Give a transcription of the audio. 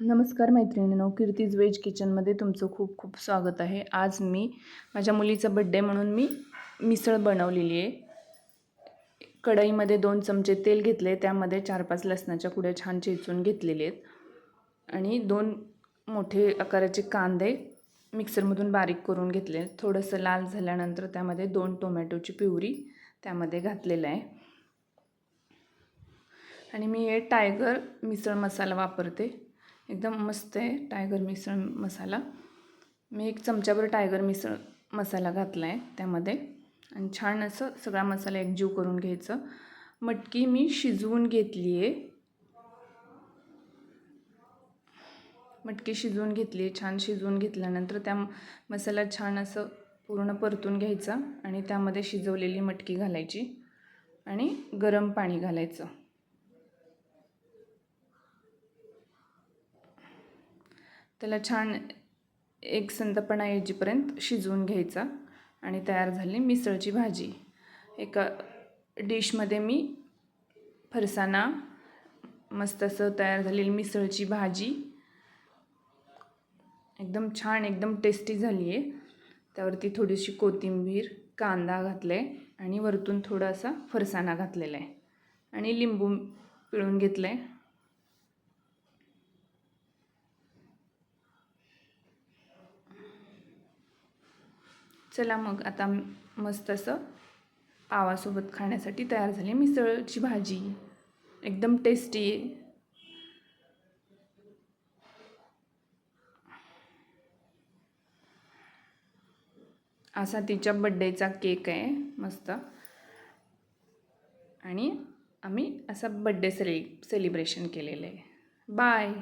नमस्कार मैत्रिणींनो, कीर्तीज व्हेज किचनमध्ये तुमचं खूप खूप स्वागत आहे. आज मी माझ्या मुलीचा बड्डे म्हणून मी मिसळ बनवलेली आहे. कढईमध्ये 2 चमचे तेल घेतले, त्यामध्ये 4-5 लसणाच्या कुड्या छान चेचून घेतलेले आहेत आणि 2 मोठे आकाराचे कांदे मिक्सरमधून बारीक करून घेतले. थोडंसं लाल झाल्यानंतर त्यामध्ये 2 टोमॅटोची प्युरी त्यामध्ये घातलेलं आहे आणि मी हे टायगर मिसळ मसाला वापरते. एकदम मस्त आहे टायगर मिसळ मसाला. मी 1 चमचाभर टायगर मिसळ मसाला घातला आहे त्यामध्ये आणि छान असं सगळा मसाला एकजीव करून घ्यायचं. मटकी मी शिजवून घेतली आहे. मटकी शिजवून घेतली आहे. छान शिजवून घेतल्यानंतर त्या मसाला छान असं पूर्ण परतून घ्यायचा आणि त्यामध्ये शिजवलेली मटकी घालायची आणि गरम पाणी घालायचं. त्याला छान एकसंधपणा येईपर्यंत शिजवून घ्यायचा आणि तयार झाली मिसळची भाजी. एका डिशमध्ये मी फरसाणा, मस्त असं तयार झालेली मिसळची भाजी एकदम छान एकदम टेस्टी झाली आहे. त्यावरती थोडीशी कोथिंबीर, कांदा घातला आहे आणि वरतून थोडासा फरसाणा घातलेला आहे आणि लिंबू पिळून घेतलं आहे. चला मग आता मस्त असं पावासोबत खाण्यासाठी तयार झाली मिसळची भाजी. एकदम टेस्टी आहे. असा तिच्या बड्डेचा केक आहे मस्त आणि आम्ही असा बड्डे सेलिब्रेशन केलेलं आहे. बाय.